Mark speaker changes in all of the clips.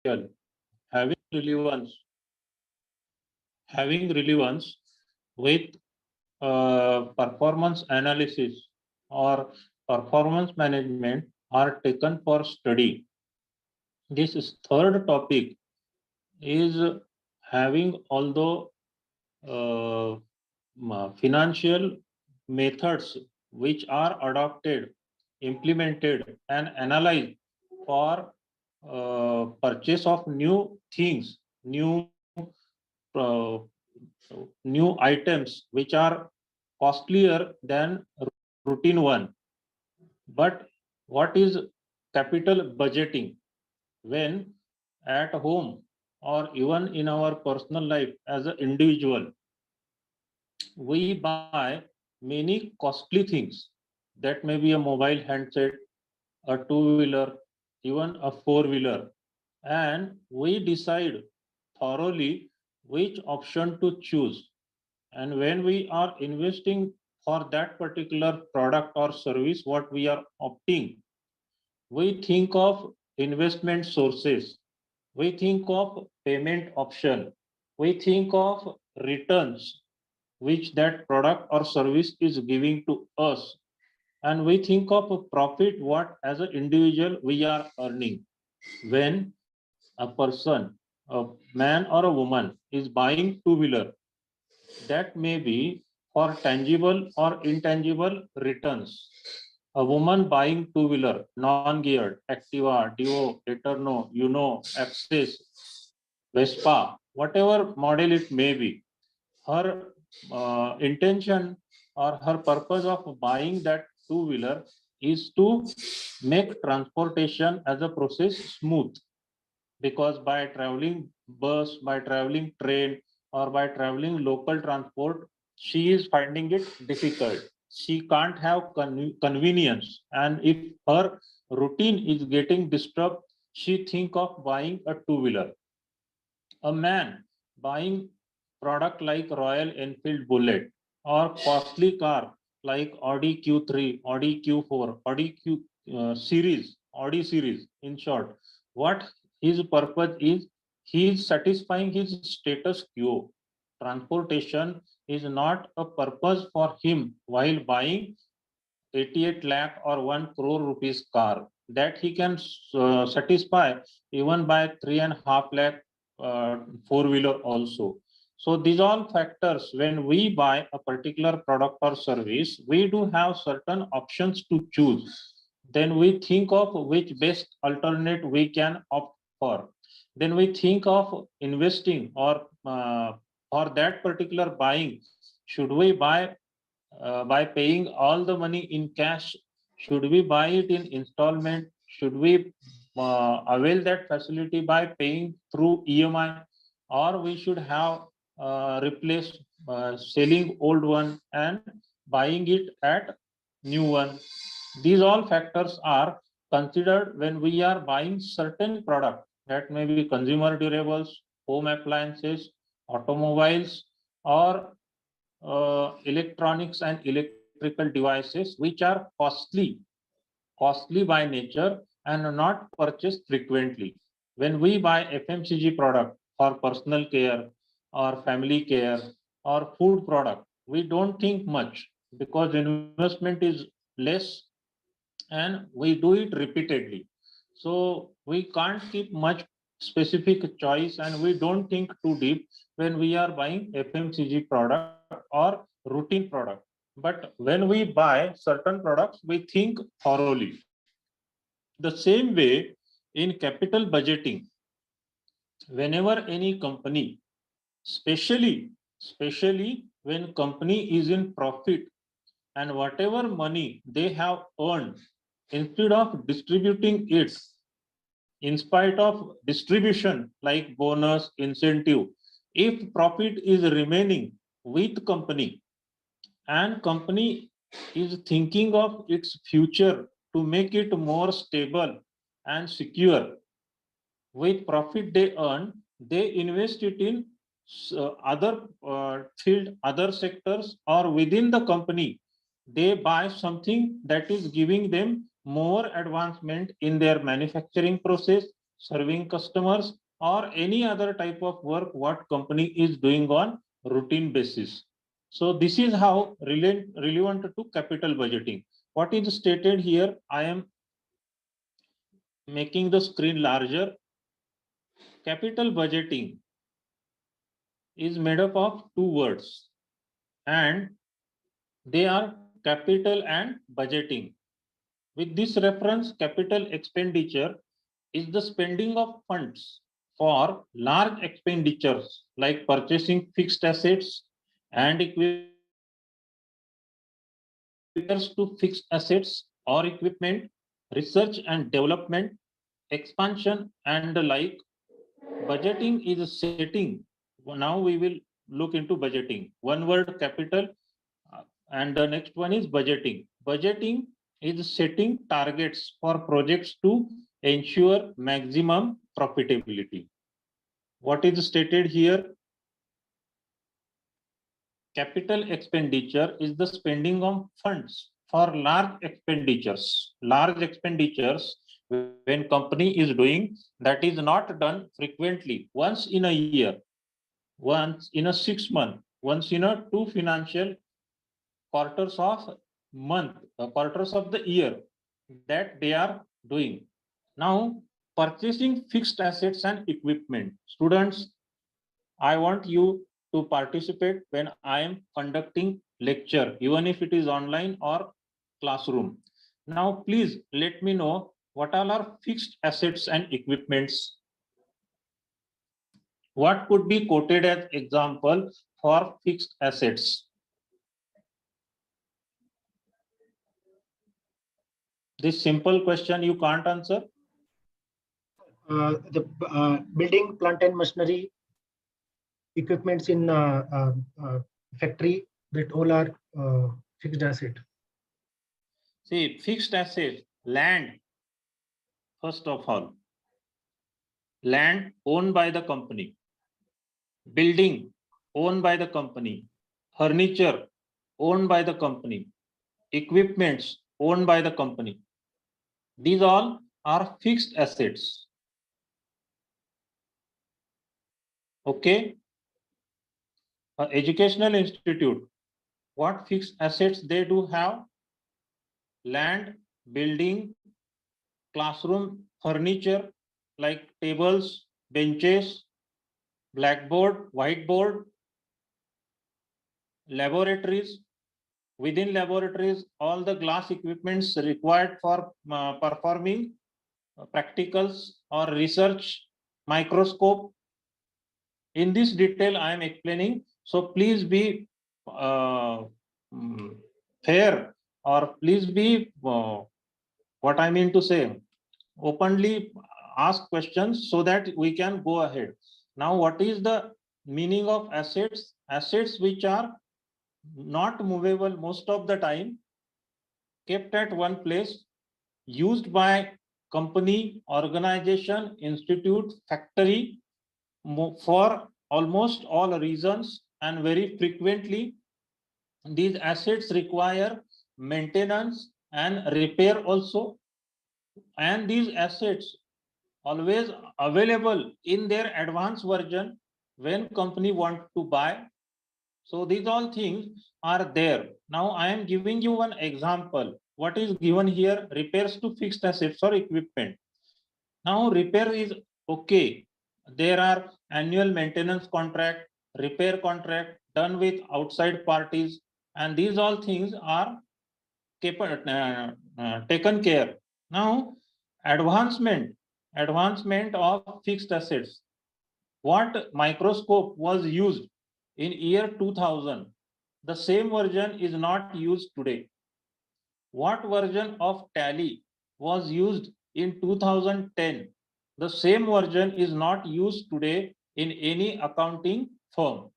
Speaker 1: having relevance having relevance with performance analysis or performance management are taken for study. This third topic is having, although financial methods which are adopted, implemented, and analyzed for purchase of new things, uh, new items which are costlier than routine one. But what is capital budgeting? When at home or even in our personal life as an individual, we buy many costly things. That may be a mobile handset, a two-wheeler, even a four-wheeler, and we decide thoroughly which option to choose. And when we are investing for that particular product or service, what we are opting, we think of investment sources, we think of payment option, we think of returns which that product or service is giving to us, and we think of a profit what as an individual we are earning. When a person, a man or a woman, is buying two-wheeler, that may be for tangible or intangible returns. A woman buying two-wheeler, non-geared, Activa, Dio, Eterno, Uno, Access, Vespa, whatever model it may be, her intention or her purpose of buying that two-wheeler is to make transportation as a process smooth, because by traveling bus, by traveling train, or by traveling local transport, she is finding it difficult. She can't have convenience, and if her routine is getting disturbed, she think of buying a two-wheeler. A man buying product like Royal Enfield Bullet or costly car like Audi Q3, Audi Q4, Audi Q series, Audi series, in short, what his purpose is, he is satisfying his status quo. Transportation is not a purpose for him while buying 88 lakh or 1 crore rupees car, that he can satisfy even by 3.5 lakh four-wheeler also. So these all factors, when we buy a particular product or service, we do have certain options to choose. Then we think of which best alternate we can opt for. Then we think of investing, or for that particular buying, should we buy by paying all the money in cash? Should we buy it in installment? Should we avail that facility by paying through EMI? Or we should have replaced selling old one and buying it at new one? These all factors are considered when we are buying certain product. That may be consumer durables, home appliances, automobiles, or electronics and electrical devices which are costly by nature and not purchased frequently. When we buy FMCG product for personal care or family care or food product, we don't think much because investment is less and we do it repeatedly. So we can't keep much specific choice, and we don't think too deep when we are buying FMCG product or routine product. But when we buy certain products, we think thoroughly. The same way in capital budgeting, whenever any company, especially when company is in profit, and whatever money they have earned, instead of distributing it, in spite of distribution like bonus, incentive, if profit is remaining with company and company is thinking of its future to make it more stable and secure, with profit they earn, they invest it in other field, other sectors, or within the company. They buy something that is giving them more advancement in their manufacturing process, serving customers, or any other type of work what company is doing on routine basis. So this is how relevant to capital budgeting. What is stated here, I am making the screen larger. Capital budgeting is made up of two words, and they are capital and budgeting. With this reference, capital expenditure is the spending of funds for large expenditures like purchasing fixed assets and equipment, repairs to fixed assets or equipment, research and development, expansion, and the like. Budgeting is setting. Now we will look into budgeting. One word capital, and the next one is budgeting. Budgeting is setting targets for projects to ensure maximum profitability. What is stated here? Capital expenditure is the spending of funds for large expenditures. Large expenditures, when company is doing, that is not done frequently, once in a year, once in a 6 month, once in a two financial quarters of month, quarters of the year, that they are doing. Now, purchasing fixed assets and equipment. Students, I want you to participate when I am conducting lecture, even if it is online or classroom. Now, please let me know what all are fixed assets and equipments. What could be quoted as example for fixed assets? This simple question you can't answer?
Speaker 2: The building, plant and machinery, equipments in factory, that all are fixed asset.
Speaker 1: See, fixed assets, land, first of all, land owned by the company, building owned by the company, furniture owned by the company, equipments owned by the company. These all are fixed assets. Okay. Educational institute, what fixed assets they do have? Land, building, classroom, furniture like tables, benches, blackboard, whiteboard, laboratories. Within laboratories, all the glass equipments required for performing practicals or research, microscope. In this detail, I am explaining. So please be fair, or please be what I mean to say, openly ask questions so that we can go ahead. Now, what is the meaning of assets? Assets which are not movable most of the time, kept at one place, used by company, organization, institute, factory for almost all reasons, and very frequently these assets require maintenance and repair also, and these assets always available in their advanced version when company want to buy. So these all things are there. Now I am giving you one example. What is given here? Repairs to fixed assets or equipment. Now repair is okay. There are annual maintenance contract, repair contract done with outside parties, and these all things are taken care. Now advancement of fixed assets. What microscope was used in year 2000, the same version is not used today. What version of Tally was used in 2010, the same version is not used today in any accounting firm.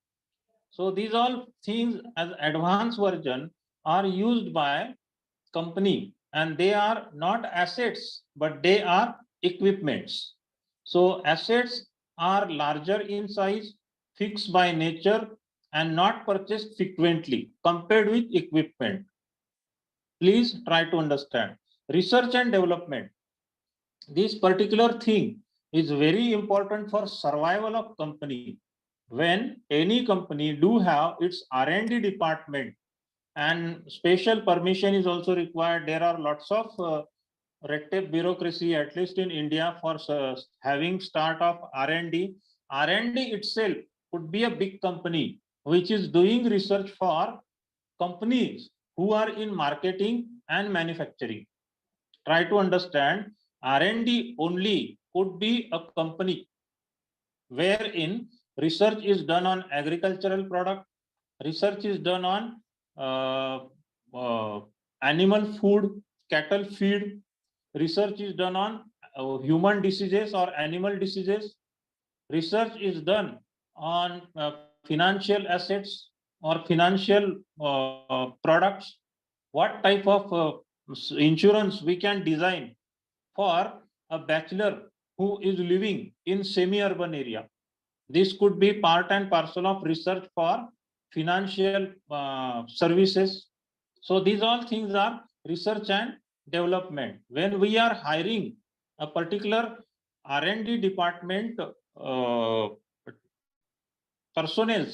Speaker 1: So these all things as advanced version are used by company, and they are not assets, but they are equipments. So assets are larger in size, fixed by nature, and not purchased frequently compared with equipment. Please try to understand. Research and development. This particular thing is very important for survival of company. When any company do have its R&D department and special permission is also required, there are lots of red tape bureaucracy, at least in India, for having start of R&D. R&D itself could be a big company which is doing research for companies who are in marketing and manufacturing. Try to understand, R&D only could be a company wherein research is done on agricultural product, research is done on uh, uh, animal food, cattle feed, research is done on human diseases or animal diseases, research is done on financial assets or financial products, what type of insurance we can design for a bachelor who is living in semi-urban area. This could be part and parcel of research for financial services. So these all things are research and development. When we are hiring a particular R&D department personnel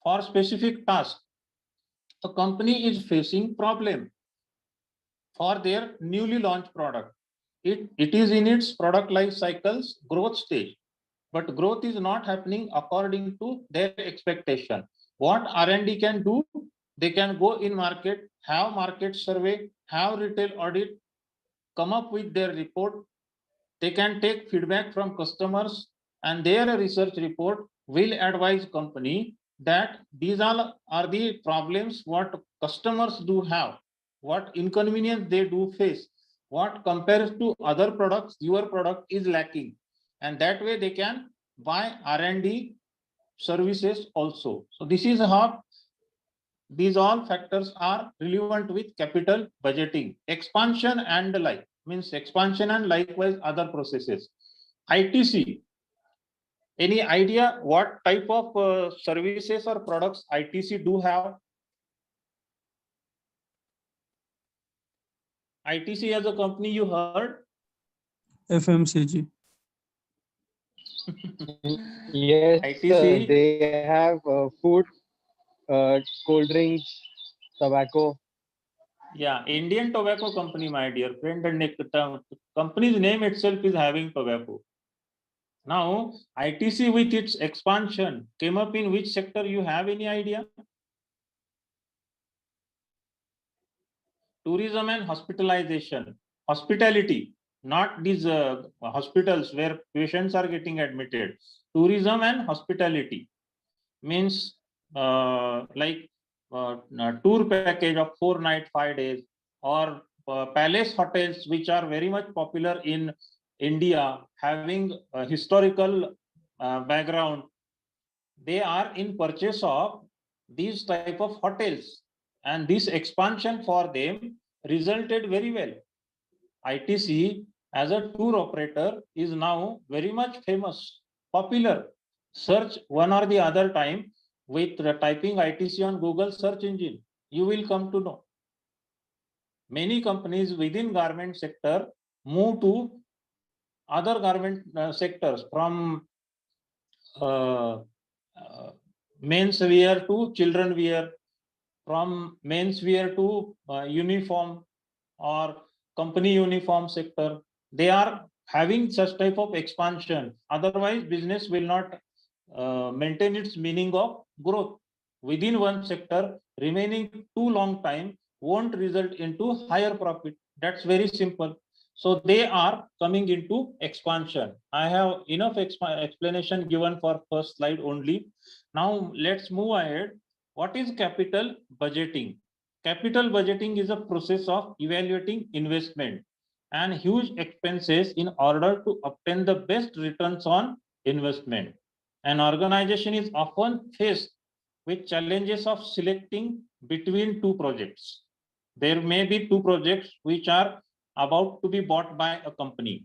Speaker 1: for specific task, the company is facing problem for their newly launched product. It is in its product life cycles growth stage, but growth is not happening according to their expectation. What R&D can do, they can go in market, have market survey, have retail audit, come up with their report. They can take feedback from customers, and their research report will advise company that these all are the problems what customers do have, what inconvenience they do face, what compares to other products your product is lacking, and that way they can buy R&D services also. So this is how these all factors are relevant with capital budgeting. Expansion and the like means expansion and likewise other processes. ITC, any idea what type of services or products ITC do have? ITC as a company you heard?
Speaker 3: FMCG.
Speaker 4: Yes,
Speaker 1: ITC,
Speaker 4: they have food, cold drinks, tobacco.
Speaker 1: yeah, Indian Tobacco Company, my dear friend, and the company's name itself is having tobacco. Now, ITC with its expansion came up in which sector? You have any idea? Tourism and hospitalization, hospitality, not these hospitals where patients are getting admitted. Tourism and hospitality means like tour package of 4 nights, 5 days, or palace hotels, which are very much popular in India, having a historical background. They are in purchase of these type of hotels, and this expansion for them resulted very well. ITC as a tour operator is now very much famous, popular. Search one or the other time with typing ITC on Google search engine, you will come to know. Many companies within garment sector move to other garment sectors, from uh, men's wear to children wear, from men's wear to uniform or company uniform sector. They are having such type of expansion. Otherwise, business will not maintain its meaning of growth. Within one sector, remaining too long time won't result into higher profit. That's very simple. So they are coming into expansion. I have enough explanation given for first slide only. Now let's move ahead. What is capital budgeting? Capital budgeting is a process of evaluating investment and huge expenses in order to obtain the best returns on investment. An organization is often faced with challenges of selecting between two projects. There may be two projects which are about to be bought by a company.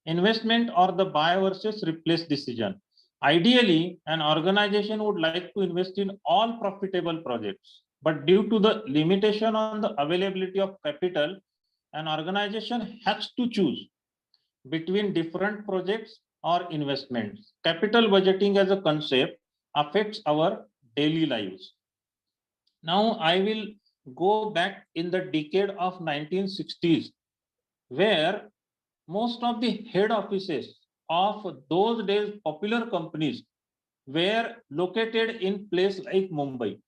Speaker 1: Investment or the buy versus replace decision. Ideally, an organization would like to invest in all profitable projects, but due to the limitation on the availability of capital, an organization has to choose between different projects or investments. Capital budgeting as a concept affects our daily lives. Now I will go back in the decade of 1960s, where most of the head offices of those days popular companies were located in place like Mumbai,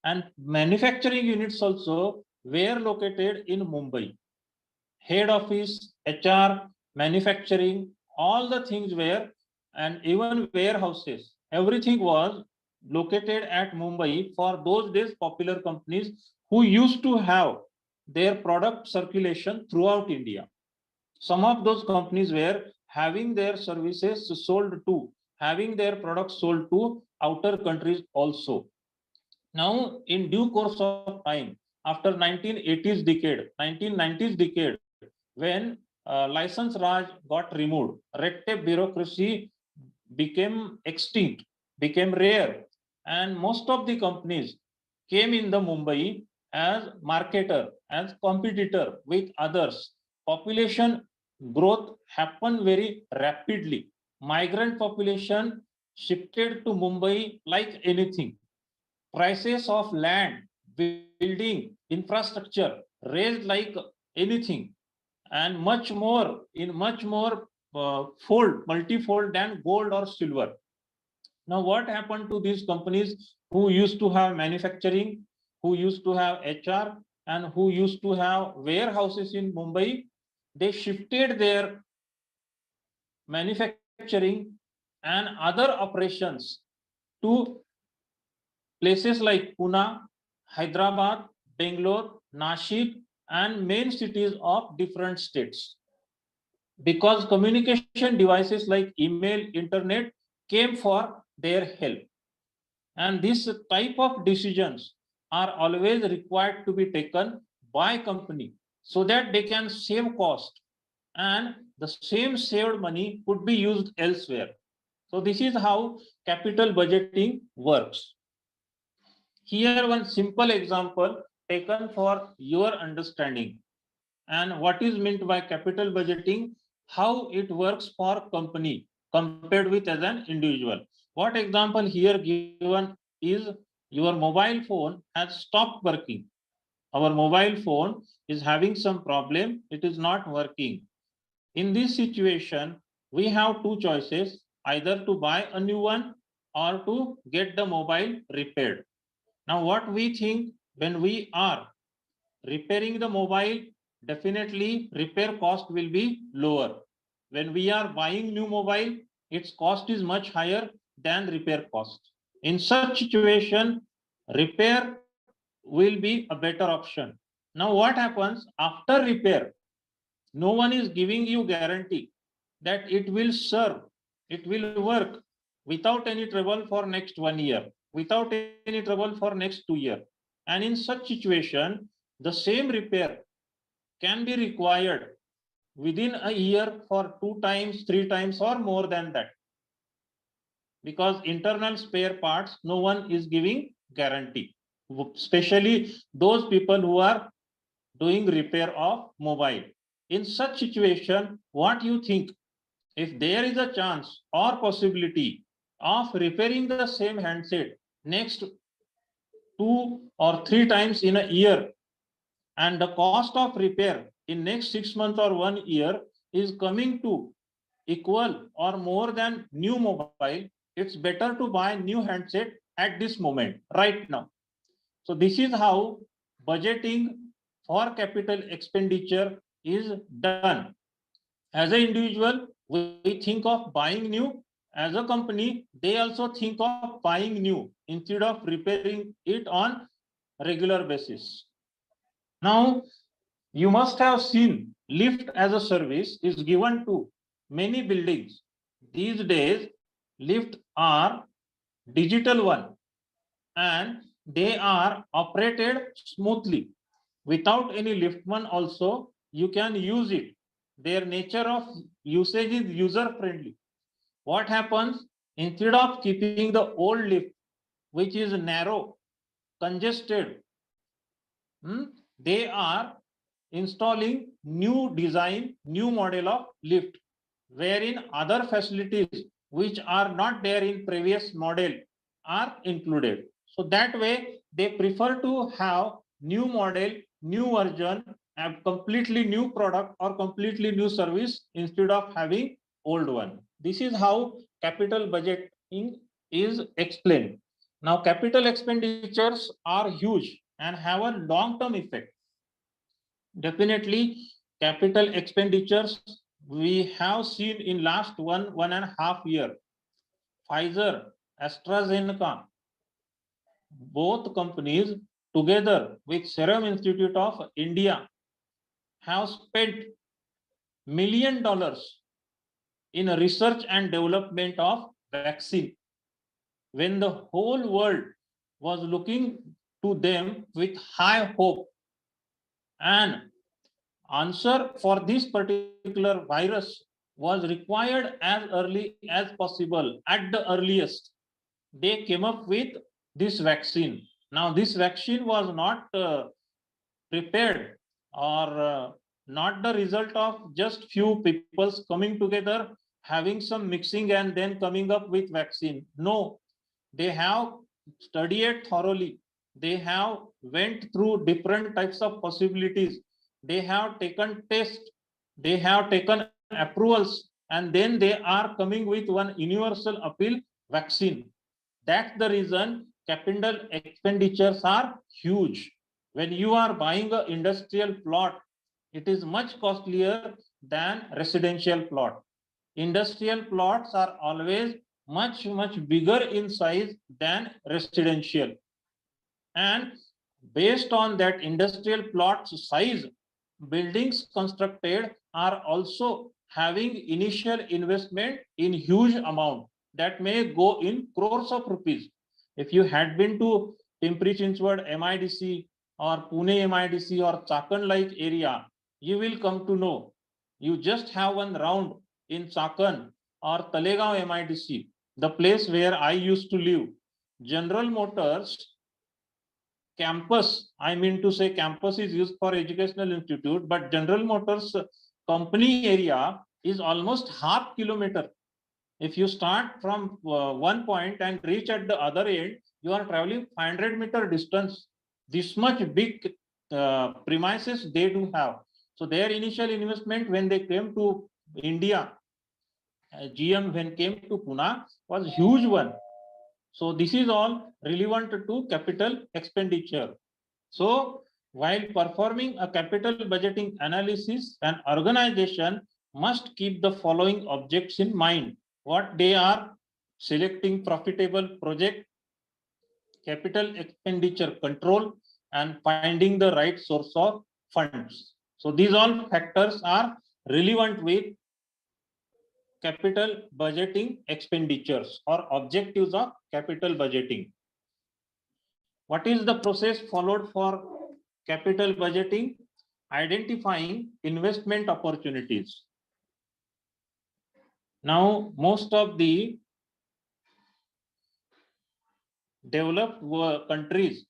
Speaker 1: and manufacturing units also were located in Mumbai. Head office, HR, manufacturing, all the things were, and even warehouses, everything was located at Mumbai for those days popular companies who used to have their product circulation throughout India. Some of those companies were having their services sold to, having their products sold to outer countries also. Now, in due course of time, after 1980s decade, 1990s decade, when license Raj got removed, red tape bureaucracy became extinct, became rare, and most of the companies came in the Mumbai as marketer, as competitor with others. Population growth happened very rapidly. Migrant population shifted to Mumbai like anything. Prices of land, building, infrastructure raised like anything, and much more multifold than gold or silver. Now, what happened to these companies who used to have manufacturing, who used to have HR, and who used to have warehouses in Mumbai? They shifted their manufacturing and other operations to places like Pune, Hyderabad, Bangalore, Nashik, and main cities of different states. Because communication devices like email, internet came for their help. And this type of decisions are always required to be taken by company so that they can save cost, and the same saved money could be used elsewhere. So this is how capital budgeting works. Here one simple example taken for your understanding, and what is meant by capital budgeting, how it works for company compared with as an individual. What example here given is your mobile phone has stopped working. Our mobile phone is having some problem, it is not working. In this situation, we have two choices, either to buy a new one or to get the mobile repaired. Now, what we think, when we are repairing the mobile, definitely repair cost will be lower. When we are buying new mobile, its cost is much higher than repair cost. In such situation, repair will be a better option. Now, what happens after repair? No one is giving you guarantee that it will serve, it will work without any trouble for next 1 year, without any trouble for next 2 years. And in such situation, the same repair can be required within a year for 2 times, 3 times, or more than that. Because internal spare parts, no one is giving guarantee, especially those people who are doing repair of mobile. In such situation, what you think, if there is a chance or possibility of repairing the same handset next 2 or 3 times in a year, and the cost of repair in next 6 months or 1 year is coming to equal or more than new mobile, it's better to buy new handset at this moment, right now. So this is how budgeting for capital expenditure is done. As an individual, we think of buying new. As a company, they also think of buying new instead of repairing it on regular basis. Now, you must have seen lift as a service is given to many buildings. These days, lifts are digital one, and they are operated smoothly. Without any liftman also, you can use it. Their nature of usage is user friendly. What happens? Instead of keeping the old lift, which is narrow, congested, they are installing new design, new model of lift, wherein other facilities which are not there in previous model are included. So that way they prefer to have new model, new version, a completely new product or completely new service instead of having old one. This is how capital budgeting is explained. Now capital expenditures are huge and have a long-term effect. Definitely capital expenditures we have seen in last 1.5 year. Pfizer, AstraZeneca, both companies together with Serum Institute of India have spent $1 million in research and development of vaccine when the whole world was looking to them with high hope. And answer for this particular virus was required as early as possible. At the earliest, they came up with this vaccine. Now this vaccine was not prepared or not the result of just few peoples coming together, having some mixing and then coming up with vaccine. No, they have studied thoroughly. They have went through different types of possibilities. They have taken tests. They have taken approvals, and then they are coming with one universal appeal vaccine. That's the reason capital expenditures are huge. When you are buying an industrial plot, it is much costlier than residential plot. Industrial plots are always much bigger in size than residential, and based on that industrial plot's size, buildings constructed are also having initial investment in huge amount that may go in crores of rupees. If you had been to Pimpri Chinchwad MIDC or Pune MIDC or Chakan like area, you will come to know. You just have one round in Chakan or Talegaon MIDC, the place where I used to live. General Motors campus, I mean to say campus is used for educational institute, but General Motors company area is almost half kilometer. If you start from one point and reach at the other end, you are traveling 500-meter distance. This much big premises they do have. So their initial investment when they came to India, GM when came to Pune was huge one. So this is all relevant to capital expenditure. So while performing a capital budgeting analysis, an organization must keep the following objects in mind. What they are: selecting profitable project, capital expenditure control, and finding the right source of funds. So these all factors are relevant with capital budgeting expenditures or objectives of capital budgeting. What is the process followed for capital budgeting? Identifying investment opportunities. Now, most of the developed countries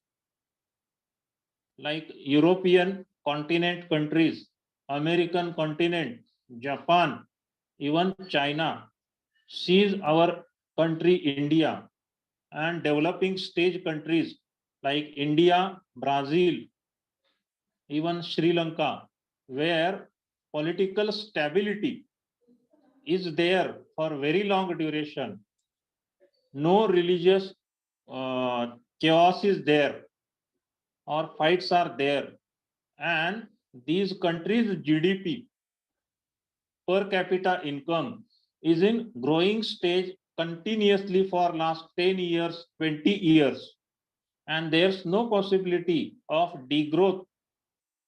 Speaker 1: like European continent countries, American continent, Japan, even China sees our country India, and developing stage countries like India, Brazil, even Sri Lanka, where political stability is there for very long duration. No religious chaos is there or fights are there. And these countries' GDP per capita income is in growing stage continuously for last 10 years, 20 years. And there's no possibility of degrowth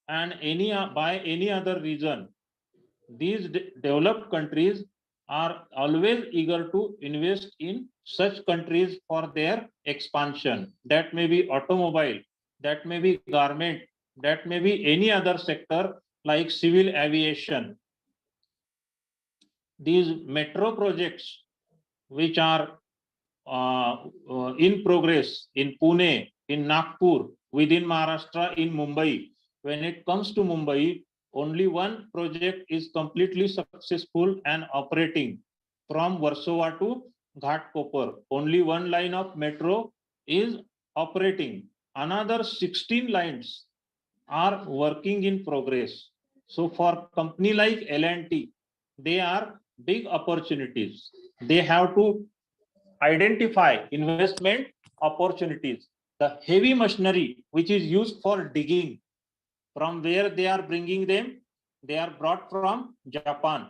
Speaker 1: and by any other reason. These developed countries are always eager to invest in such countries for their expansion. That may be automobile, that may be garment, that may be any other sector like civil aviation. These metro projects which are in progress in Pune, in Nagpur, within Maharashtra, in Mumbai. When it comes to Mumbai, only one project is completely successful and operating from Warsaw to Ghatkopar. Only one line of metro is operating. Another 16 lines are working in progress. So for company like L&T, they are big opportunities. They have to identify investment opportunities. The heavy machinery which is used for digging, from where they are bringing them, they are brought from Japan.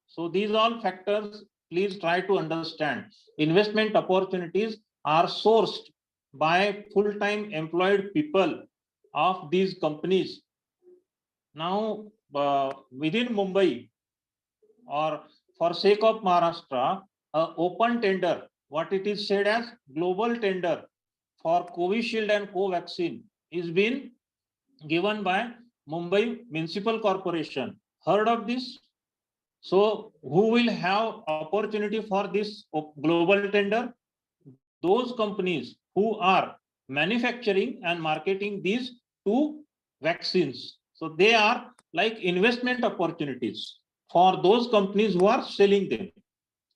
Speaker 1: So these all factors, please try to understand. Investment opportunities are sourced by full-time employed people of these companies. Now, within Mumbai, or for sake of Maharashtra, open tender, what it is said as global tender for Covishield and Covaxin is been given by Mumbai Municipal Corporation. Heard of this? So who will have opportunity for this global tender? Those companies who are manufacturing and marketing these two vaccines. So they are like investment opportunities for those companies who are selling them.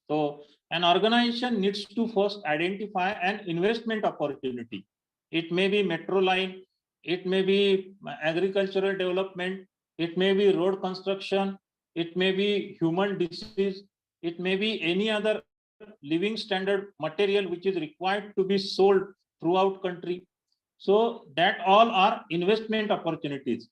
Speaker 1: So an organization needs to first identify an investment opportunity. It may be metro line, it may be agricultural development, it may be road construction, it may be human disease, it may be any other living standard material which is required to be sold throughout country. So that all are investment opportunities.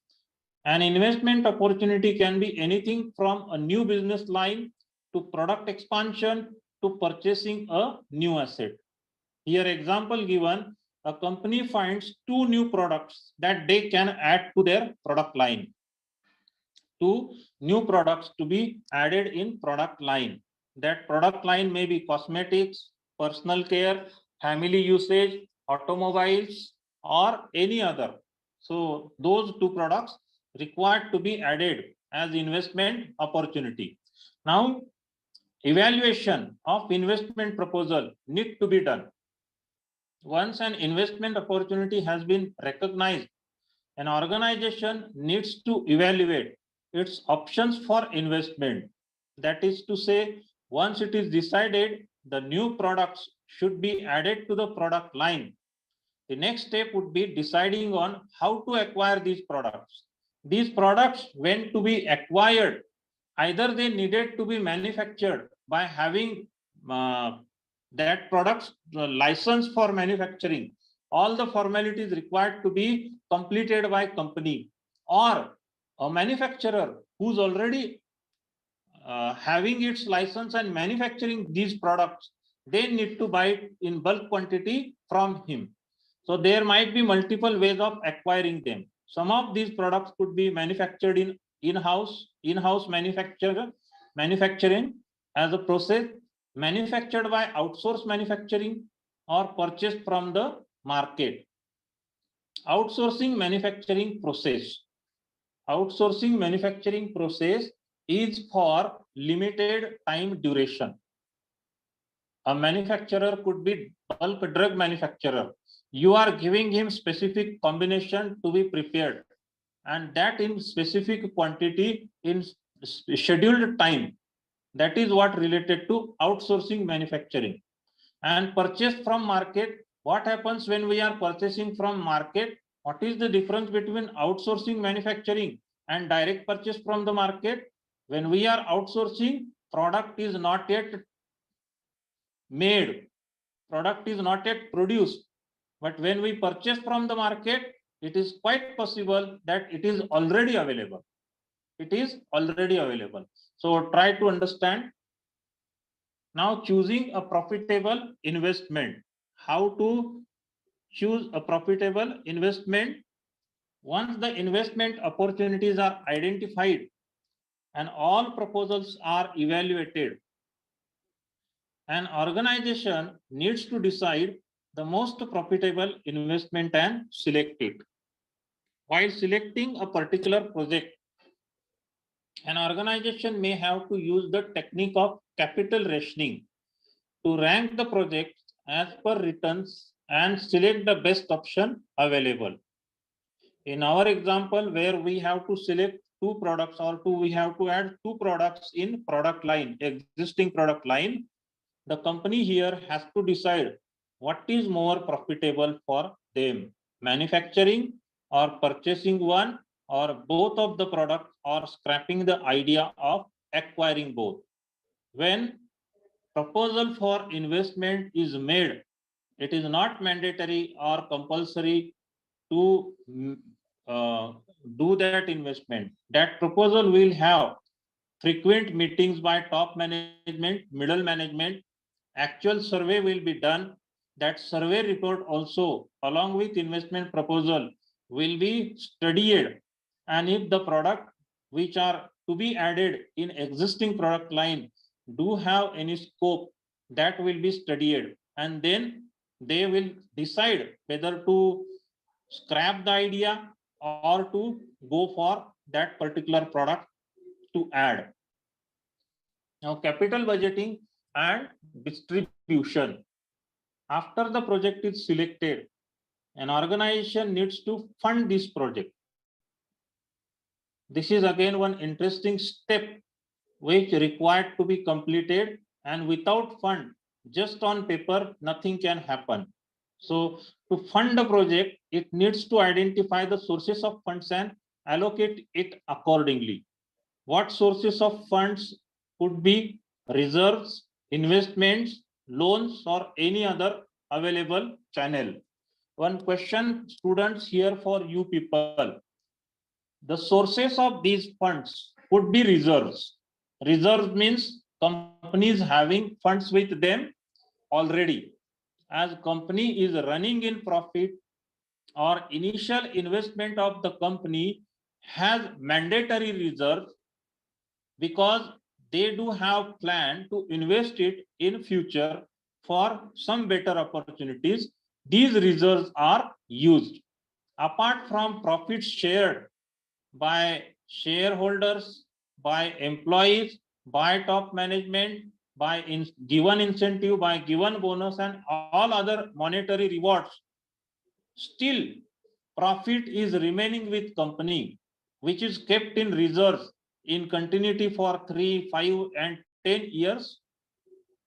Speaker 1: An investment opportunity can be anything from a new business line to product expansion to purchasing a new asset. Here example given, a company finds two new products that they can add to their product line. Two new products to be added in product line. That product line may be cosmetics, personal care, family usage, automobiles, or any other. So those two products required to be added as investment opportunity. Now, evaluation of investment proposal need to be done. Once an investment opportunity has been recognized, an organization needs to evaluate its options for investment. That is to say, once it is decided the new products should be added to the product line, the next step would be deciding on how to acquire these products. These products, when to be acquired, either they needed to be manufactured by having that product's license for manufacturing, all the formalities required to be completed by company, or a manufacturer who's already having its license and manufacturing these products, they need to buy it in bulk quantity from him. So there might be multiple ways of acquiring them. Some of these products could be manufactured in in-house manufacturing as a process, manufactured by outsourced manufacturing, or purchased from the market. Outsourcing manufacturing process. Outsourcing manufacturing process is for limited time duration. A manufacturer could be bulk drug manufacturer. You are giving him specific combination to be prepared, and that in specific quantity in scheduled time. That is what related to outsourcing manufacturing. And purchase from market. What happens when we are purchasing from market? What is the difference between outsourcing manufacturing and direct purchase from the market? When we are outsourcing, product is not yet made, product is not yet produced. But when we purchase from the market, it is quite possible that it is already available. It is already available. So try to understand. Now, choosing a profitable investment. How to choose a profitable investment? Once the investment opportunities are identified and all proposals are evaluated, an organization needs to decide the most profitable investment and select it. While selecting a particular project, an organization may have to use the technique of capital rationing to rank the project as per returns and select the best option available. In our example, where we have to select two products, or we have to add two products in product line, existing product line, the company here has to decide what is more profitable for them, manufacturing or purchasing one or both of the products, or scrapping the idea of acquiring both. When proposal for investment is made, it is not mandatory or compulsory to do that investment. That proposal will have frequent meetings by top management, middle management. Actual survey will be done. That survey report also, along with investment proposal, will be studied. And if the product which are to be added in existing product line do have any scope, that will be studied. And then they will decide whether to scrap the idea or to go for that particular product to add. Now, capital budgeting and distribution. After the project is selected, an organization needs to fund this project. This is again one interesting step which required to be completed, and without fund, just on paper, nothing can happen. So to fund the project, it needs to identify the sources of funds and allocate it accordingly. What sources of funds could be? Reserves, investments, loans, or any other available channel. One question, students, here for you people. The sources of these funds could be reserves. Reserves means companies having funds with them already. As company is running in profit, or initial investment of the company has mandatory reserves, because they do have plan to invest it in future for some better opportunities. These reserves are used. Apart from profits shared by shareholders, by employees, by top management, by given incentive, by given bonus, and all other monetary rewards, still profit is remaining with company, which is kept in reserves in continuity for 3, 5, and 10 years,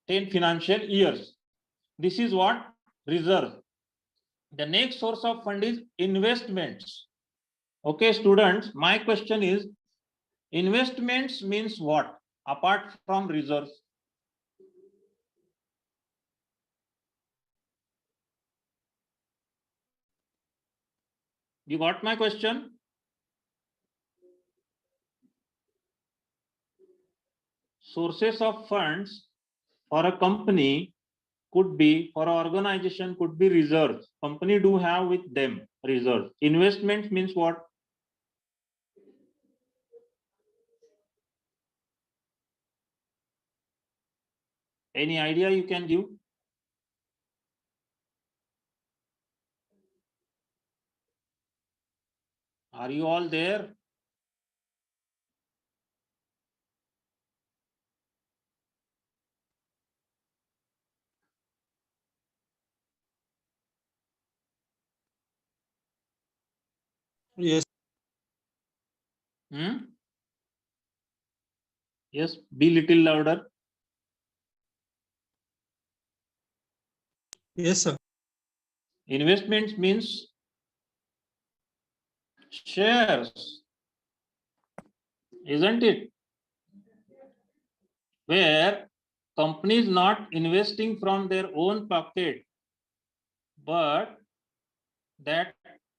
Speaker 1: 10 financial years. This is what reserve. The next source of fund is investments. Okay, students, my question is, investments means what apart from reserves? You got my question? Sources of funds for a company could be, for an organization could be reserves. Company do have with them reserves. Investment means what? Any idea you can give? Are you all there?
Speaker 3: Yes.
Speaker 1: Yes, be little louder.
Speaker 3: Yes, sir.
Speaker 1: Investments means shares, isn't it? Where companies not investing from their own pocket, but that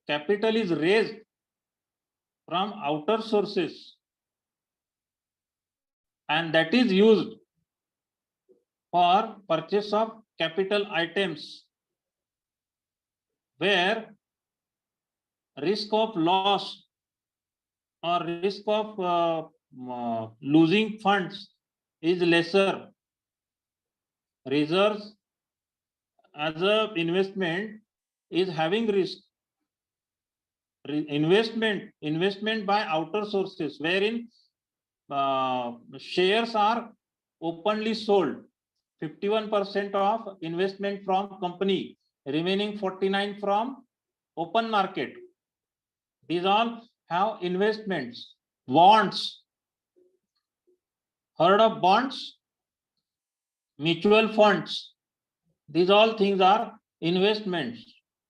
Speaker 1: capital is raised from outer sources, and that is used for purchase of capital items, where risk of loss or risk of losing funds is lesser. Reserves as a investment is having risk. Investment by outer sources, wherein shares are openly sold. 51% of investment from company, remaining 49 from open market. These all have investments. Bonds. Heard of bonds? Mutual funds. These all things are investments,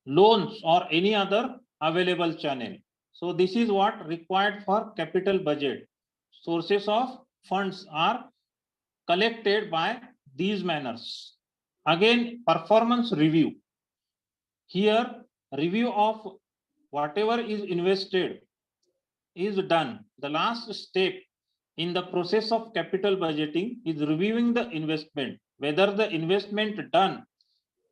Speaker 1: loans, or any other available channel. So this is what required for capital budget. Sources of funds are collected by these manners. Again, performance review. Here, review of whatever is invested is done. The last step in the process of capital budgeting is reviewing the investment, whether the investment done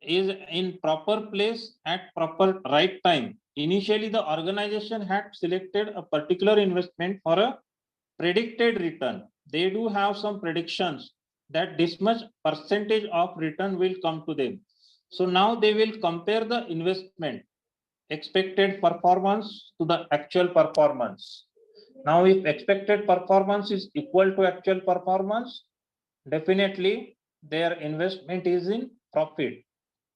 Speaker 1: is in proper place at proper right time. Initially, the organization had selected a particular investment for a predicted return. They do have some predictions that this much percentage of return will come to them. So now they will compare the investment expected performance to the actual performance. Now, if expected performance is equal to actual performance, definitely their investment is in profit.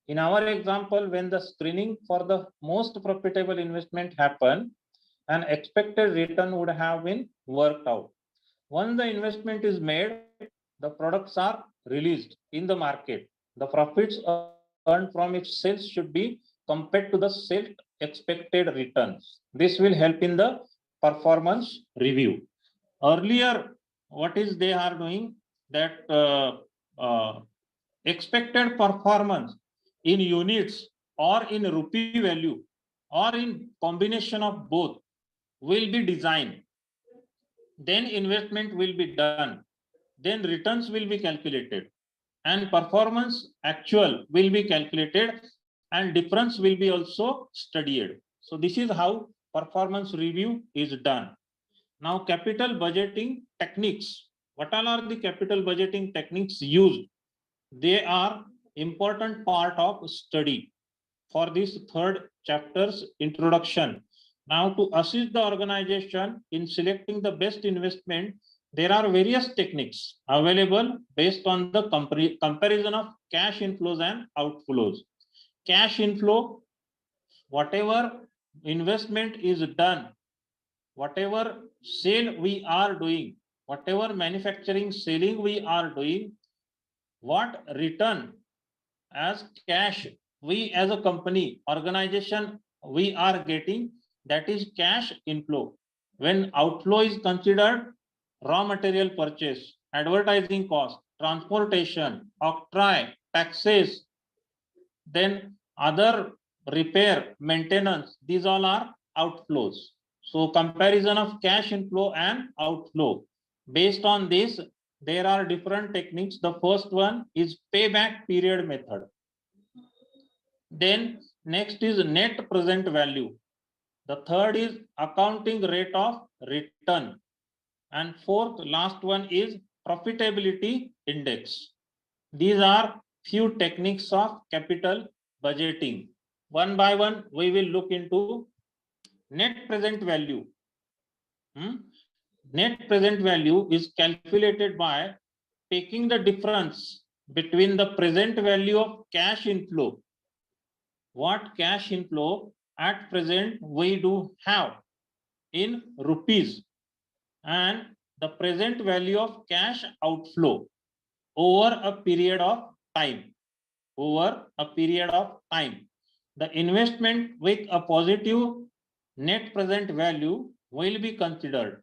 Speaker 1: In our example, when the screening for the most profitable investment happened, an expected return would have been worked out. Once the investment is made, the products are released in the market. The profits earned from its sales should be compared to the sales expected returns. This will help in the performance review. Earlier, what is they are doing that expected performance in units or in rupee value or in combination of both will be designed. Then investment will be done. Then returns will be calculated and performance actual will be calculated and difference will be also studied. So this is how performance review is done. Now capital budgeting techniques. What all are the capital budgeting techniques used? They are important part of study for this third chapter's introduction. Now to assist the organization in selecting the best investment, there are various techniques available based on the comparison of cash inflows and outflows. Cash inflow, whatever investment is done, whatever sale we are doing, whatever manufacturing selling we are doing, what return as cash we as a company organization we are getting, that is cash inflow. When outflow is considered raw material purchase, advertising cost, transportation, octroi, taxes, then other repair, maintenance, these all are outflows. So comparison of cash inflow and outflow. Based on this, there are different techniques. The first one is payback period method. Then next is net present value. The third is accounting rate of return. And fourth, last one is profitability index. These are few techniques of capital budgeting. One by one, we will look into net present value. Net present value is calculated by taking the difference between the present value of cash inflow. What cash inflow at present we do have in rupees and the present value of cash outflow over a period of time. Over a period of time, the investment with a positive net present value will be considered.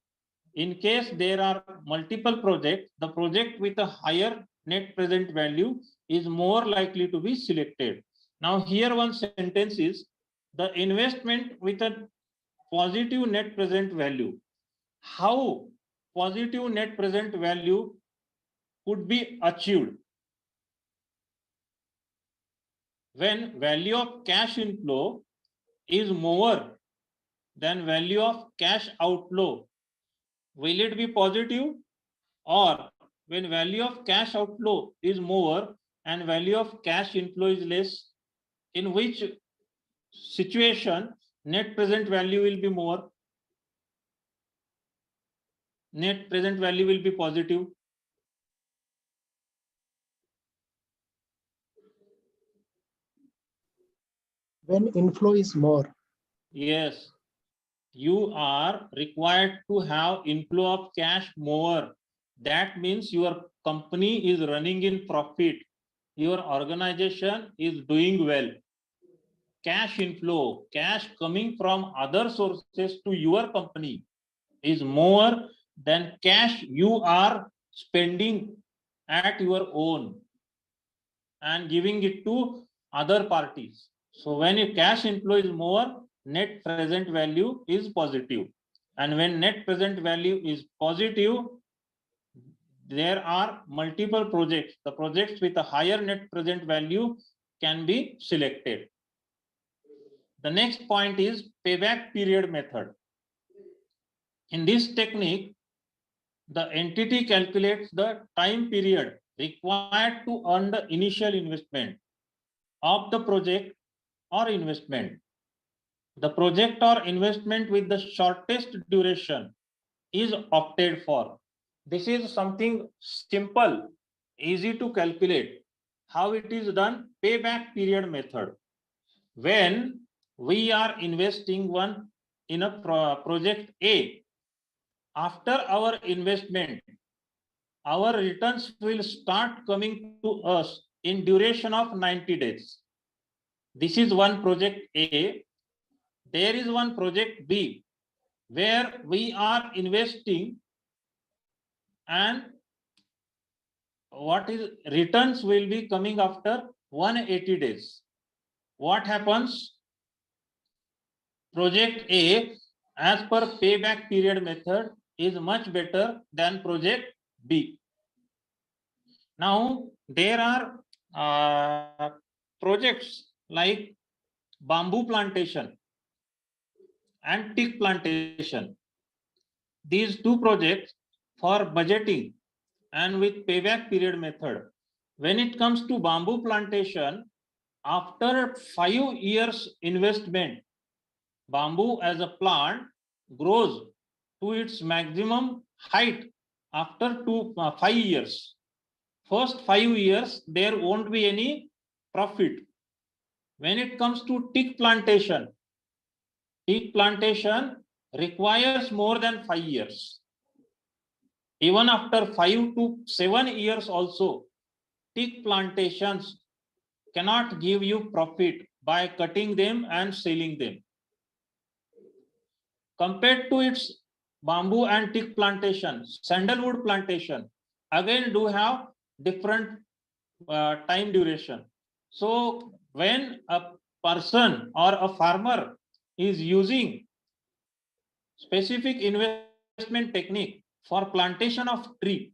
Speaker 1: In case there are multiple projects, the project with a higher net present value is more likely to be selected. Now here one sentence is the investment with a positive net present value. How positive net present value could be achieved? When value of cash inflow is more than value of cash outflow, will it be positive? Or when value of cash outflow is more and value of cash inflow is less, in which situation net present value will be more? Net present value will be positive.
Speaker 2: When inflow is more.
Speaker 1: Yes. you are required to have inflow of cash more. That means your company is running in profit. Your organization is doing well. Cash inflow, cash coming from other sources to your company is more than cash you are spending at your own and giving it to other parties. So when a cash inflow is more, net present value is positive. And when net present value is positive, there are multiple projects. The projects with a higher net present value can be selected. The next point is payback period method. In this technique, the entity calculates the time period required to earn the initial investment of the project or investment. The project or investment with the shortest duration is opted for. This is something simple, easy to calculate. How it is done? Payback period method. When we are investing one in a project A, after our investment, our returns will start coming to us in duration of 90 days. This is one project A. There is one project B where we are investing and what is returns will be coming after 180 days. What happens? Project A, as per payback period method, is much better than project B. Now, there are projects like bamboo plantation and teak plantation. These two projects for budgeting and with payback period method. When it comes to bamboo plantation, after 5 years investment, bamboo as a plant grows to its maximum height after 5 years. First 5 years, there won't be any profit. When it comes to teak plantation requires more than 5 years. Even after 5 to 7 years also, teak plantations cannot give you profit by cutting them and selling them. Compared to its bamboo and teak plantation, sandalwood plantation again do have different time duration. So when a person or a farmer is using specific investment technique for plantation of tree,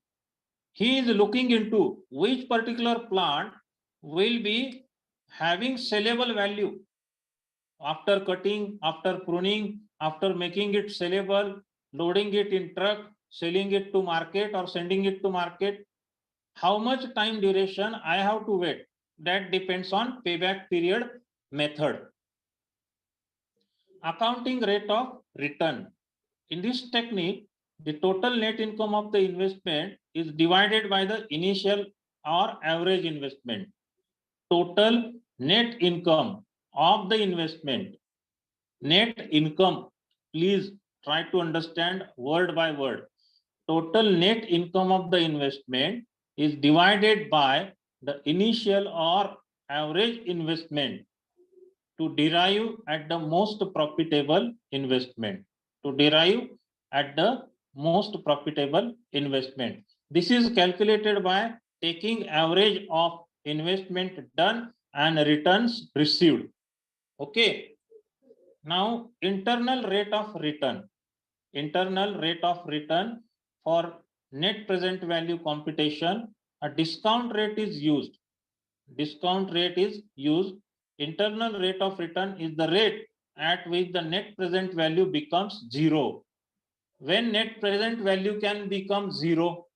Speaker 1: he is looking into which particular plant will be having sellable value after cutting, after pruning, after making it sellable, loading it in truck, selling it to market or sending it to market. How much time duration I have to wait? That depends on payback period method. Accounting rate of return. In this technique, the total net income of the investment is divided by the initial or average investment. Total net income of the investment. Net income, please try to understand word by word. Total net income of the investment is divided by the initial or average investment to derive at the most profitable investment. To derive at the most profitable investment. This is calculated by taking average of investment done and returns received. Okay. Now, internal rate of return. Internal rate of return for net present value computation, a discount rate is used. Discount rate is used. Internal rate of return is the rate at which the net present value becomes zero. When net present value can become zero,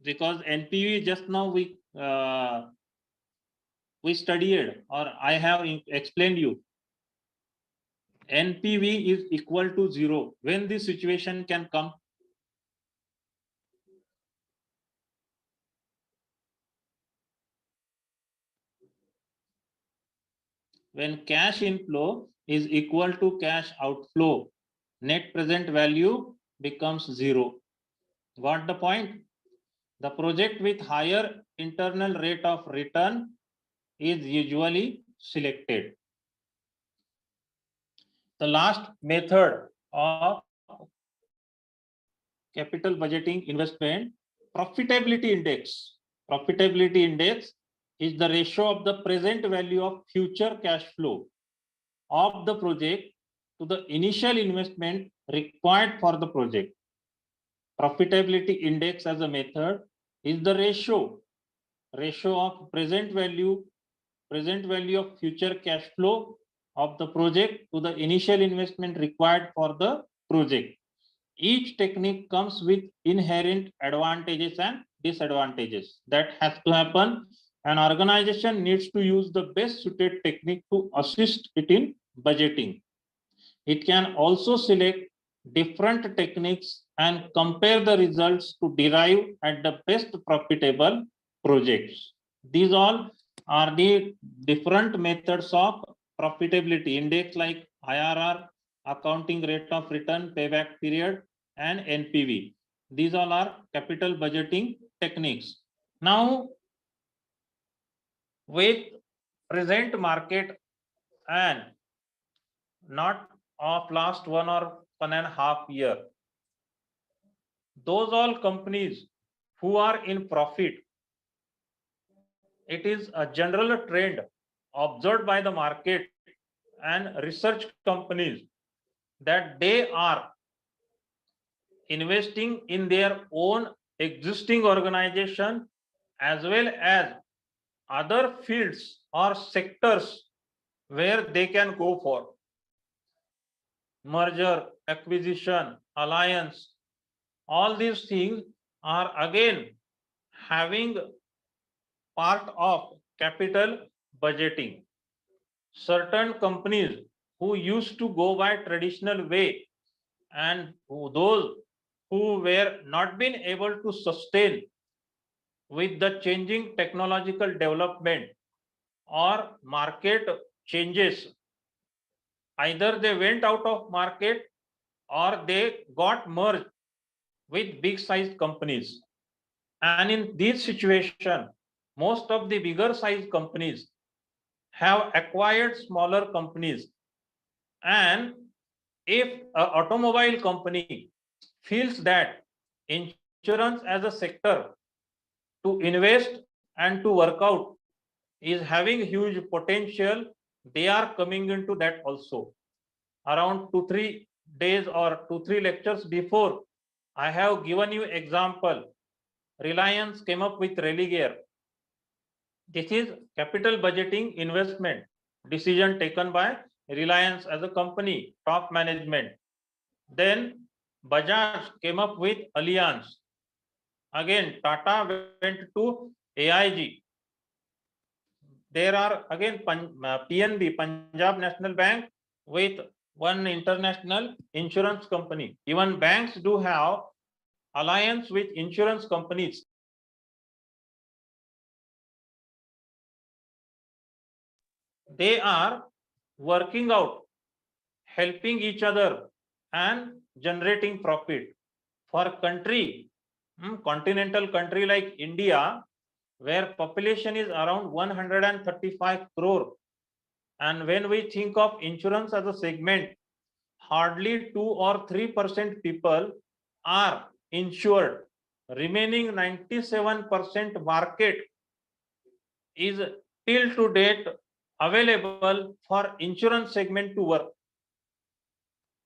Speaker 1: because NPV just now we studied or I have explained you. NPV is equal to zero. When this situation can come? When cash inflow is equal to cash outflow. net present value becomes 0. Got the point? The project with higher internal rate of return is usually selected. The last method of capital budgeting investment, profitability index. Profitability index is the ratio of the present value of future cash flow of the project to the initial investment required for the project. Profitability index as a method is the ratio of present value of future cash flow of the project to the initial investment required for the project. Each technique comes with inherent advantages and disadvantages. That has to happen. An organization needs to use the best suited technique to assist it in budgeting. It can also select different techniques and compare the results to derive at the best profitable projects. These all are the different methods of profitability index like IRR, accounting rate of return, payback period, and NPV. These all are capital budgeting techniques. Now, with present market and not of last 1.5 years, those all companies who are in profit, it is a general trend observed by the market and research companies that they are investing in their own existing organization as well as other fields or sectors where they can go for merger, acquisition, alliance. All these things are again having part of capital budgeting. Certain companies who used to go by traditional way and those who were not been able to sustain with the changing technological development or market changes, either they went out of market or they got merged with big size companies. And in this situation, most of the bigger size companies have acquired smaller companies. And if an automobile company feels that insurance as a sector to invest and to work out is having huge potential, they are coming into that also. Around 2-3 days or 2-3 lectures before, I have given you example. Reliance came up with Religare. This is capital budgeting investment decision taken by Reliance as a company, top management. Then Bajaj came up with Allianz. Again, Tata went to AIG. There are again PNB, Punjab National Bank, with one international insurance company. Even banks do have alliance with insurance companies. They are working out, helping each other and generating profit. For country, continental country like India, where population is around 135 crore. And when we think of insurance as a segment, hardly 2 or 3% people are insured. Remaining 97% market is till to date available for insurance segment to work.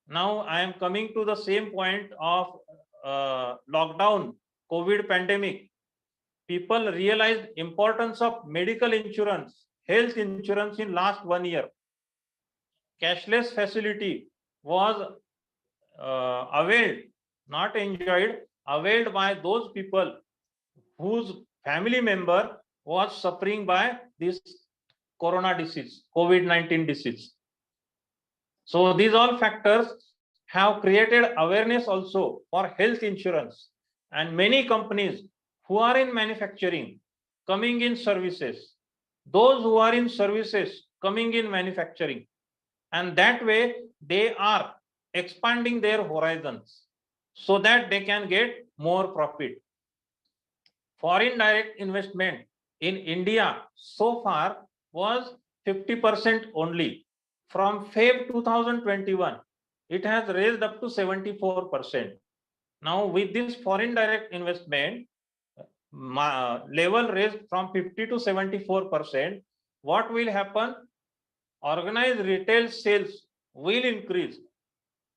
Speaker 1: Now I am coming to the same point of lockdown, COVID pandemic. People realized importance of medical insurance, health insurance in last 1 year. Cashless facility was availed, not enjoyed, availed by those people whose family member was suffering by this corona disease, COVID-19 disease. So these all factors have created awareness also for health insurance, and many companies who are in manufacturing coming in services, those who are in services coming in manufacturing, and that way they are expanding their horizons so that they can get more profit. Foreign direct investment in India so far was 50% only. From Feb 2021, it has raised up to 74%. Now, with this foreign direct investment level raised from 50 to 74%, what will happen? Organized retail sales will increase.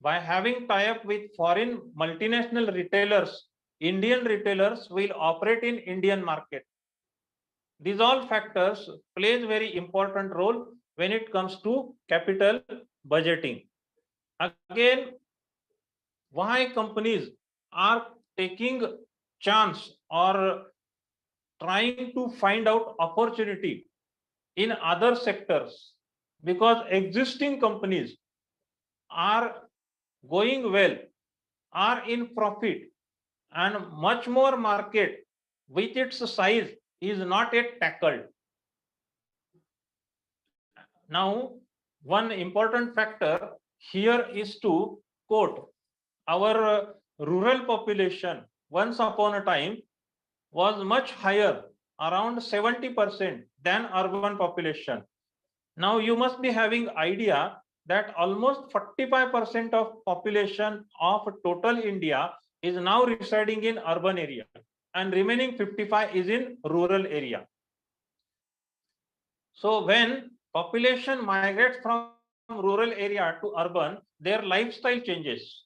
Speaker 1: By having tie-up with foreign multinational retailers, Indian retailers will operate in Indian market. These all factors plays very important role when it comes to capital budgeting. Again, why companies are taking chance or trying to find out opportunity in other sectors? Because existing companies are going well, are in profit, and much more market with its size is not yet tackled. Now, one important factor here is to quote our rural population once upon a time was much higher, around 70% than urban population. Now you must be having idea that almost 45% of population of total India is now residing in urban area and remaining 55 is in rural area. So when population migrates from rural area to urban, their lifestyle changes.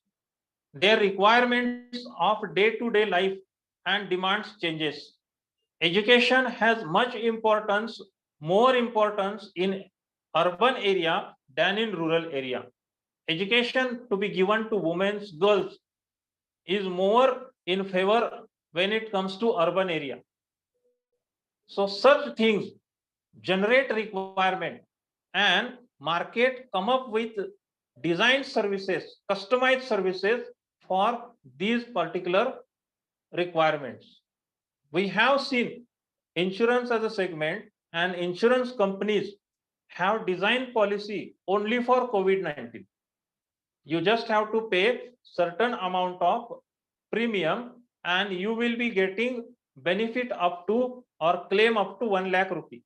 Speaker 1: Their requirements of day-to-day life and demands changes. Education has much importance, more importance in urban area than in rural area. Education to be given to women, girls is more in favor when it comes to urban area. So such things generate requirement and market come up with design services, customized services for these particular requirements. We have seen insurance as a segment, and insurance companies have designed policy only for COVID-19. You just have to pay certain amount of premium and you will be getting benefit up to or claim up to 1 lakh rupee.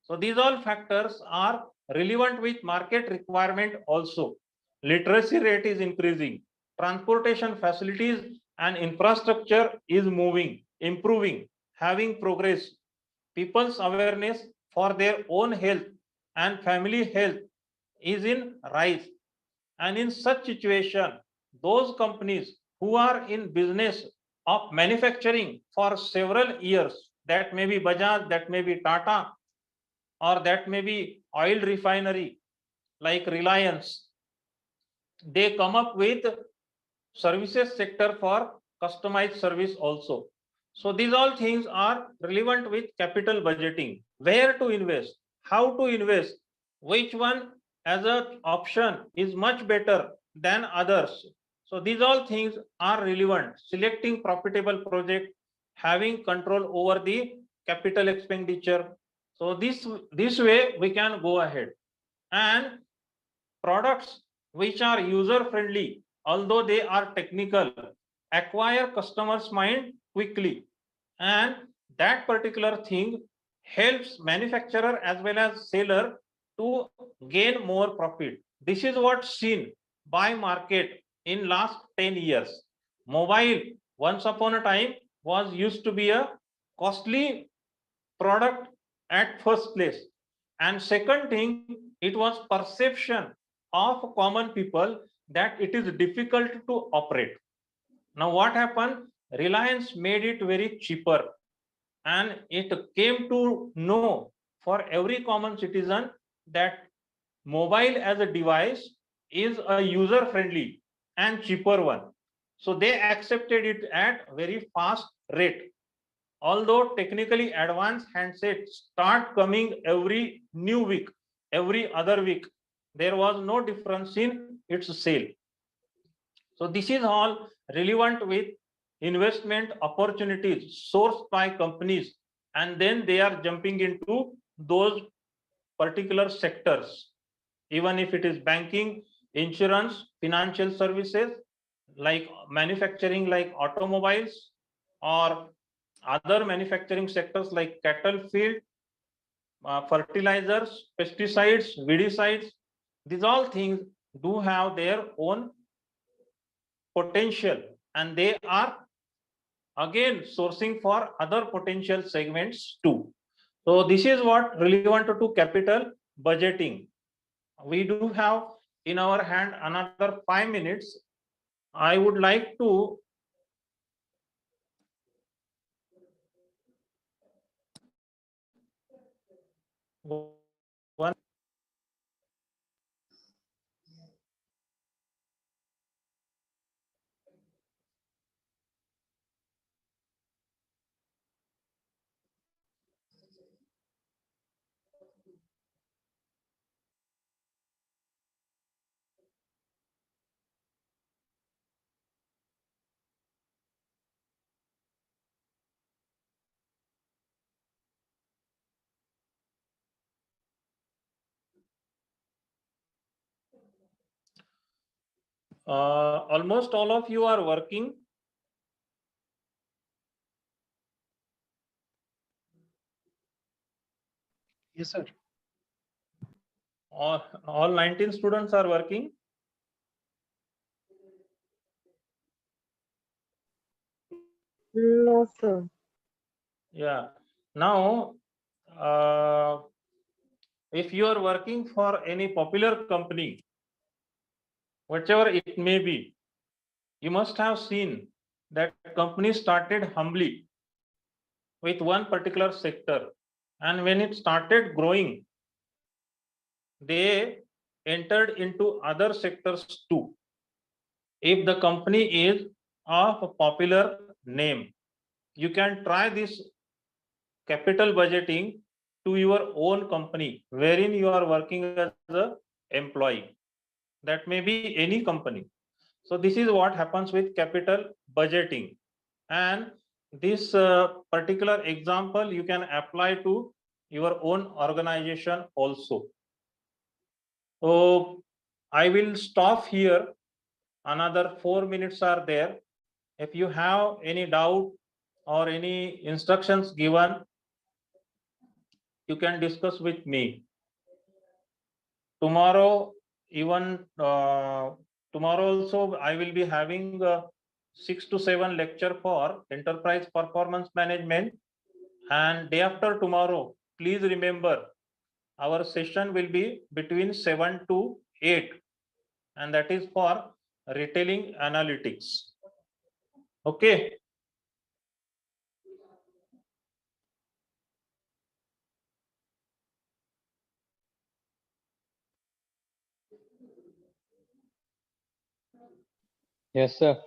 Speaker 1: So these all factors are relevant with market requirement also. Literacy rate is increasing, transportation facilities and infrastructure is moving, improving, having progress. People's awareness for their own health and family health is in rise. And in such situation, those companies who are in business of manufacturing for several years, that may be Bajaj, that may be Tata, or that may be oil refinery like Reliance, they come up with services sector for customized service also. So these all things are relevant with capital budgeting. Where to invest, how to invest, which one as an option is much better than others. So these all things are relevant. Selecting profitable project, having control over the capital expenditure. So this way we can go ahead. And products which are user friendly, although they are technical, acquire customers' mind quickly. And that particular thing helps manufacturer as well as seller to gain more profit. This is what's seen by market in last 10 years. Mobile once upon a time was used to be a costly product at first place. And second thing, it was perception of common people that it is difficult to operate. Now what happened? Reliance made it very cheaper, and it came to know for every common citizen that mobile as a device is a user friendly and cheaper one. So they accepted it at very fast rate. Although technically advanced handsets start coming every new week, every other week, there was no difference in its sale. So this is all relevant with investment opportunities sourced by companies, and then they are jumping into those particular sectors. Even if it is banking, insurance, financial services, like manufacturing, like automobiles, or other manufacturing sectors like cattle field, fertilizers, pesticides, weedicides. These all things do have their own potential, and they are again sourcing for other potential segments too. So this is what relevant to capital budgeting. We do have in our hand another 5 minutes. I would like to one almost all of you are working.
Speaker 2: Yes, sir.
Speaker 1: All 19 students are working.
Speaker 5: No, sir.
Speaker 1: Yeah. Now, uh, if you are working for any popular company, whichever it may be, you must have seen that company started humbly with one particular sector, and when it started growing, they entered into other sectors too. If the company is of a popular name, you can try this capital budgeting to your own company wherein you are working as an employee. That may be any company. So this is what happens with capital budgeting. And this particular example you can apply to your own organization also. So I will stop here. Another 4 minutes are there. If you have any doubt or any instructions given, you can discuss with me. Tomorrow, even tomorrow also, I will be having 6 to 7 lecture for enterprise performance management. And day after tomorrow, please remember, our session will be between 7 to 8, and that is for retailing analytics. Okay.
Speaker 4: Yes, sir.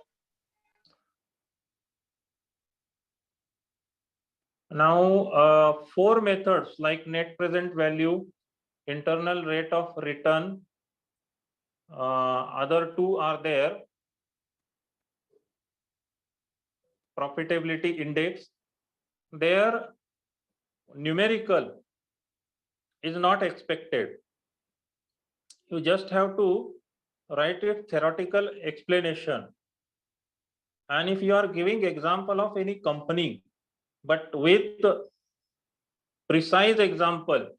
Speaker 1: Now, 4 methods like net present value, internal rate of return, other 2 are there, profitability index. Their numerical is not expected. You just have to write a theoretical explanation. And if you are giving example of any company, but with precise example,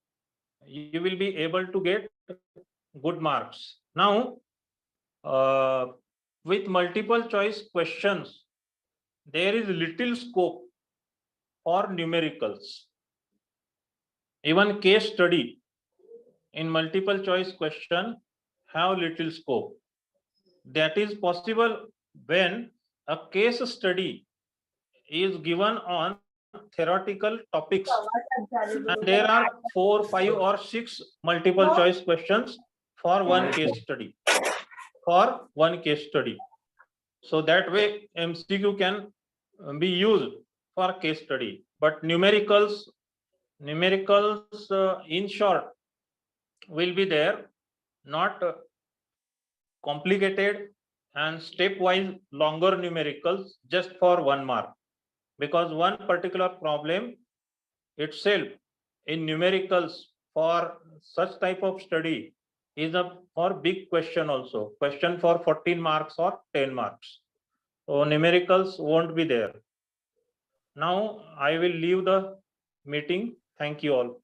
Speaker 1: you will be able to get good marks. Now, with multiple choice questions, there is little scope for numericals. Even case study in multiple choice question have little scope. That is possible when a case study is given on theoretical topics, and there are 4, 5, or 6 multiple choice questions for one case study. So that way MCQ can be used for case study. But numericals in short will be there, not complicated and stepwise longer numericals just for 1 mark, because one particular problem itself in numericals for such type of study is a for big question also. Question for 14 marks or 10 marks. So numericals won't be there. Now I will leave the meeting. Thank you all.